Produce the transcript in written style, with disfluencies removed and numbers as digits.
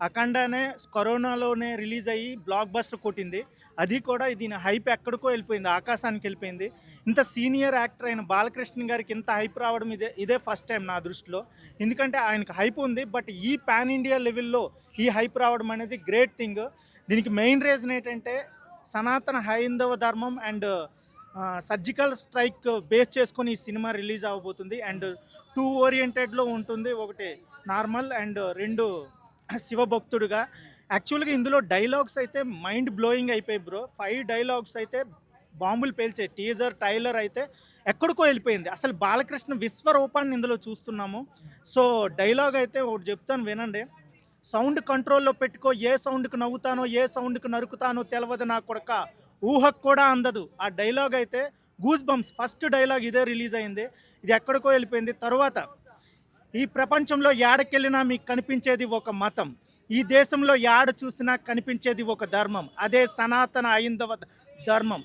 అఖండానే కరోనాలోనే release అయ్యి block buster కొట్టింది. అది కూడా దీని హైప్ ఎక్కడికో వెళ్ళిపోయింది. ఆకాశానికి వెళ్ళిపోయింది. ఇంత సీనియర్ యాక్టర్ అయిన బాలకృష్ణ గారికి ఇంత హైప్ రావడం ఇదే ఫస్ట్ టైం నా దృష్టిలో. ఎందుకంటే ఆయనకి హైప్ ఉంది. బట్ ఈ పాన్ ఇండియా లెవెల్‌లో ఈ హైప్ రావడం అనేది గ్రేట్ థింగ్. దీనికి మెయిన్ రీజన్ ఏంటంటే సనాతన హైందవ ధర్మం అండ్ సర్జికల్ స్ట్రైక్ బేస్ చేసుకొని ఈ సినిమా రిలీజ్ అవ్వబోతుంది. అండ్ 2 ఓరియెంటెడ్‌లో ఉంటుంది. ఒకటి నార్మల్ అండ్ 2 శివభక్తుడుగా. యాక్చువల్‌గా ఇందులో డైలాగ్స్ అయితే మైండ్ బ్లోయింగ్ అయిపోయాయి బ్రో. 5 డైలాగ్స్ అయితే బాంబులు పేల్చాయి. టీజర్, ట్రైలర్ అయితే ఎక్కడికో వెళ్ళిపోయింది. అసలు బాలకృష్ణ విశ్వరూపాన్ని ఇందులో చూస్తున్నాము. సో డైలాగ్ అయితే ఒకటి చెప్తాను వినండి. సౌండ్ కంట్రోల్‌లో పెట్టుకో, ఏ సౌండ్‌కి నవ్వుతానో, ఏ సౌండ్‌కి నరుకుతానో తెలవదు నా కొడకా, ఊహకు కూడా అందదు. ఆ డైలాగ్ అయితే గూస్ బంప్స్. ఫస్ట్ డైలాగ్ ఇదే రిలీజ్ అయింది. ఇది ఎక్కడికో వెళ్ళిపోయింది. తరువాత ఈ ప్రపంచంలో యాడకెళ్ళినా మీకు కనిపించేది ఒక మతం. ఈ దేశంలో యాడ చూసినా కనిపించేది ఒక ధర్మం. అదే సనాతన హైందవ ధర్మం.